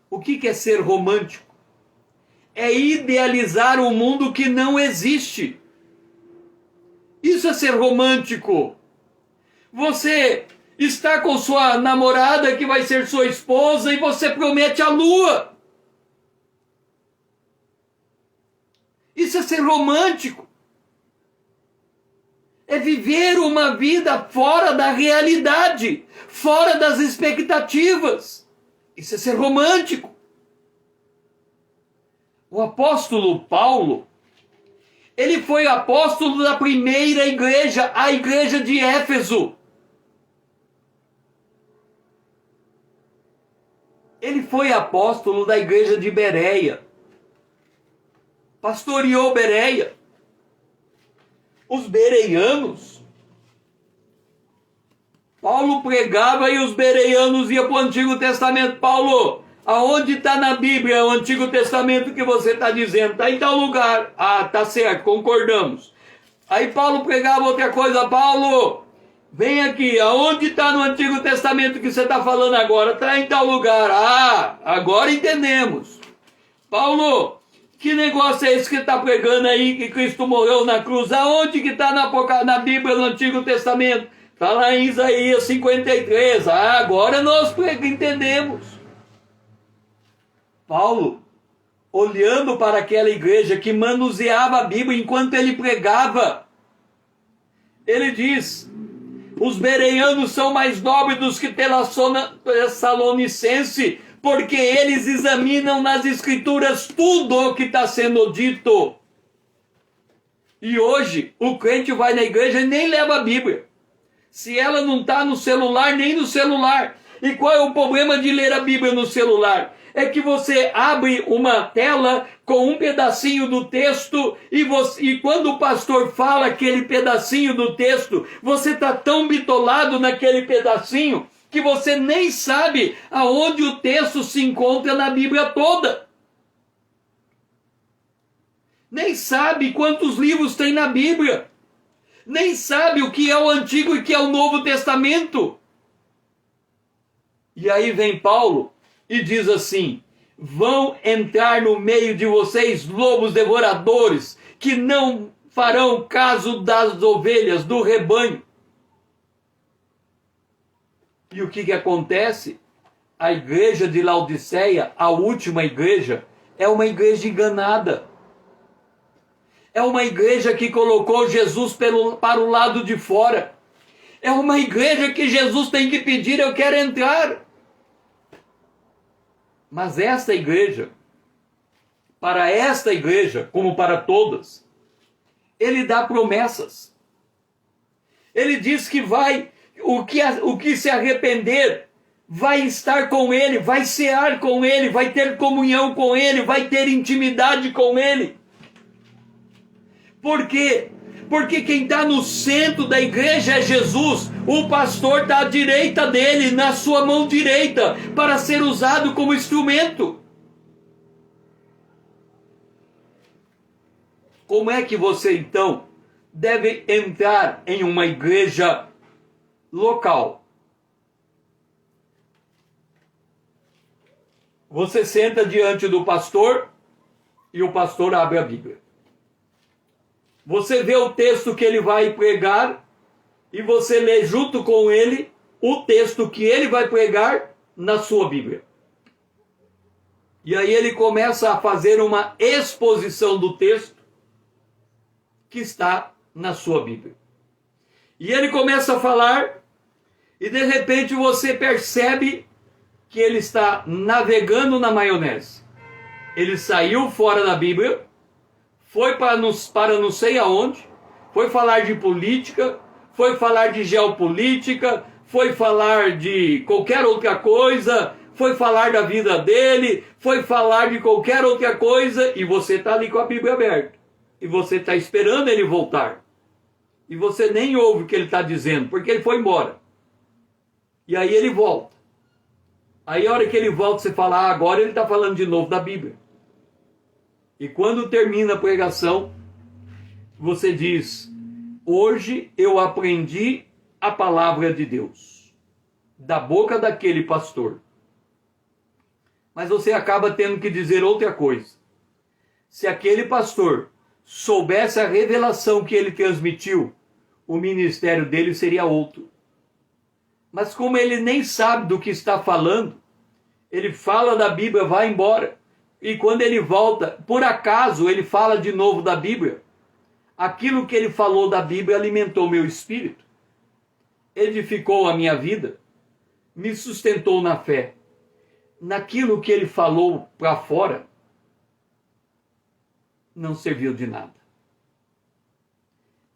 O que é ser romântico? É idealizar um mundo que não existe. Isso é ser romântico. Você está com sua namorada que vai ser sua esposa e você promete a lua. Isso é ser romântico. É viver uma vida fora da realidade, fora das expectativas. Isso é ser romântico. O apóstolo Paulo, ele foi apóstolo da primeira igreja, a igreja de Éfeso. Ele foi apóstolo da igreja de Bereia. Pastoreou Bereia. Os bereianos, Paulo pregava e os bereianos iam para o Antigo Testamento. Paulo, aonde está na Bíblia o Antigo Testamento que você está dizendo? Está em tal lugar. Ah, tá certo, concordamos. Aí Paulo pregava outra coisa. Paulo, vem aqui, aonde está no Antigo Testamento que você está falando agora? Está em tal lugar. Ah, agora entendemos. Paulo, que negócio é esse que está pregando aí, que Cristo morreu na cruz? Aonde que está na Bíblia, no Antigo Testamento? Está lá em Isaías 53. Ah, agora nós entendemos. Paulo, olhando para aquela igreja que manuseava a Bíblia enquanto ele pregava, ele diz: os bereanos são mais nobres dos que Tessalonicenses, porque eles examinam nas escrituras tudo o que está sendo dito. E hoje o crente vai na igreja e nem leva a Bíblia. Se ela não está no celular, nem no celular. E qual é o problema de ler a Bíblia no celular? É que você abre uma tela com um pedacinho do texto e quando o pastor fala aquele pedacinho do texto, você está tão bitolado naquele pedacinho que você nem sabe aonde o texto se encontra na Bíblia toda. Nem sabe quantos livros tem na Bíblia. Nem sabe o que é o Antigo e o que é o Novo Testamento. E aí vem Paulo e diz assim: vão entrar no meio de vocês lobos devoradores, que não farão caso das ovelhas, do rebanho. E o que acontece? A igreja de Laodiceia, a última igreja, é uma igreja enganada. É uma igreja que colocou Jesus para o lado de fora. É uma igreja que Jesus tem que pedir: eu quero entrar. Mas esta igreja, para esta igreja, como para todas, ele dá promessas. Ele diz que o que se arrepender vai estar com ele, vai cear com ele, vai ter comunhão com ele, vai ter intimidade com ele. Por quê? Porque quem está no centro da igreja é Jesus. O pastor está à direita dele, na sua mão direita, para ser usado como instrumento. Como é que você então deve entrar em uma igreja local? Você senta diante do pastor e o pastor abre a Bíblia. Você vê o texto que ele vai pregar e você lê junto com ele o texto que ele vai pregar na sua Bíblia. E aí ele começa a fazer uma exposição do texto que está na sua Bíblia. E ele começa a falar e de repente você percebe que ele está navegando na maionese. Ele saiu fora da Bíblia, foi para não sei aonde, foi falar de política, foi falar de geopolítica, foi falar de qualquer outra coisa, foi falar da vida dele, foi falar de qualquer outra coisa, e você está ali com a Bíblia aberta. E você está esperando ele voltar. E você nem ouve o que ele está dizendo, porque ele foi embora. E aí ele volta. Aí a hora que ele volta, você fala: agora ele está falando de novo da Bíblia. E quando termina a pregação, você diz: hoje eu aprendi a palavra de Deus, da boca daquele pastor. Mas você acaba tendo que dizer outra coisa. Se aquele pastor soubesse a revelação que ele transmitiu, o ministério dele seria outro. Mas como ele nem sabe do que está falando, ele fala da Bíblia, vai embora. E quando ele volta, por acaso ele fala de novo da Bíblia. Aquilo que ele falou da Bíblia alimentou meu espírito, edificou a minha vida, me sustentou na fé. Naquilo que ele falou para fora, não serviu de nada.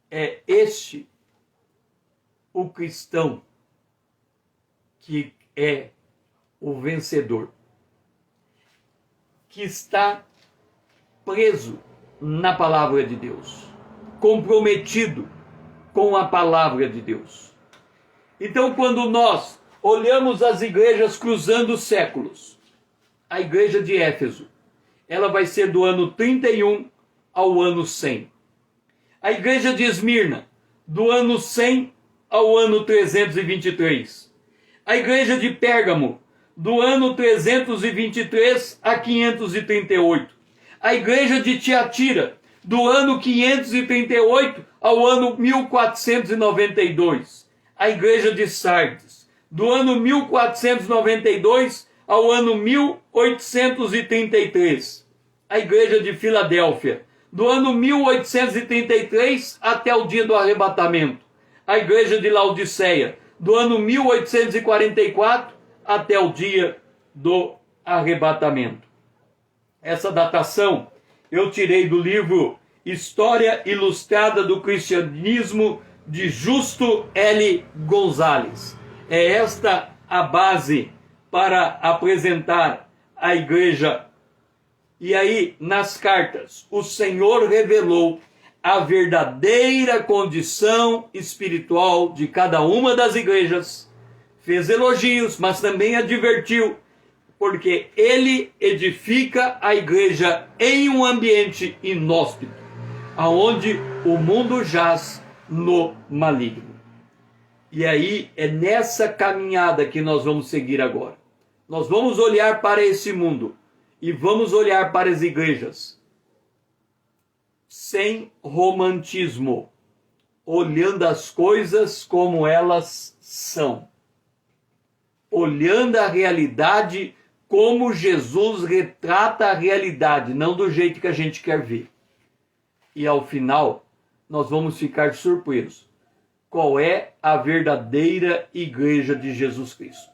É este o cristão que é o vencedor, que está preso na palavra de Deus, comprometido com a palavra de Deus. Então, quando nós olhamos as igrejas cruzando os séculos, a igreja de Éfeso, ela vai ser do ano 31 ao ano 100. A igreja de Esmirna, do ano 100 ao ano 323. A igreja de Pérgamo, do ano 323 a 538. A igreja de Tiatira, do ano 538 ao ano 1492. A igreja de Sardes, do ano 1492 ao ano 1833. A igreja de Filadélfia, do ano 1833 até o dia do arrebatamento. A igreja de Laodiceia, do ano 1844 até o dia do arrebatamento. Essa datação eu tirei do livro História Ilustrada do Cristianismo, de Justo L. Gonzalez. É esta a base para apresentar a igreja. E aí, nas cartas, o Senhor revelou a verdadeira condição espiritual de cada uma das igrejas. Fez elogios, mas também advertiu, porque ele edifica a igreja em um ambiente inóspito, aonde o mundo jaz no maligno. E aí é nessa caminhada que nós vamos seguir agora. Nós vamos olhar para esse mundo e vamos olhar para as igrejas sem romantismo, olhando as coisas como elas são, olhando a realidade como Jesus retrata a realidade, não do jeito que a gente quer ver. E ao final, nós vamos ficar surpresos. Qual é a verdadeira igreja de Jesus Cristo?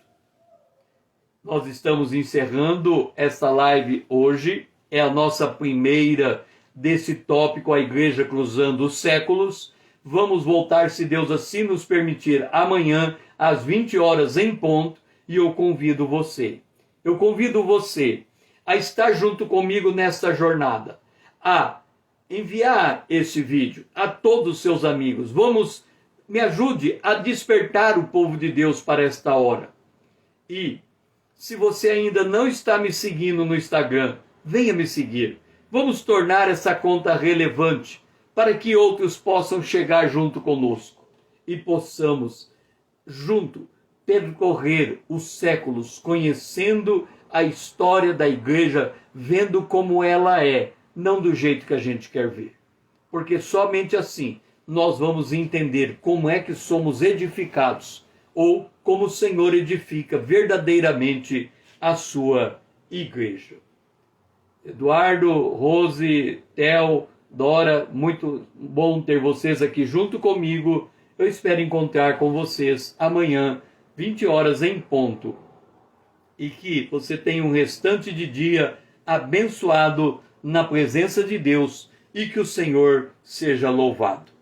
Nós estamos encerrando esta live hoje. É a nossa primeira desse tópico, a igreja cruzando os séculos. Vamos voltar, se Deus assim nos permitir, amanhã, às 20 horas em ponto. E eu convido você a estar junto comigo nesta jornada, a enviar esse vídeo a todos os seus amigos. Me ajude a despertar o povo de Deus para esta hora. E se você ainda não está me seguindo no Instagram, venha me seguir. Vamos tornar essa conta relevante para que outros possam chegar junto conosco e possamos, junto, percorrer os séculos, conhecendo a história da igreja, vendo como ela é, não do jeito que a gente quer ver. Porque somente assim nós vamos entender como é que somos edificados, ou como o Senhor edifica verdadeiramente a sua igreja. Eduardo, Rose, Theo, Dora, muito bom ter vocês aqui junto comigo. Eu espero encontrar com vocês amanhã, 20 horas em ponto. E que você tenha um restante de dia abençoado na presença de Deus e que o Senhor seja louvado.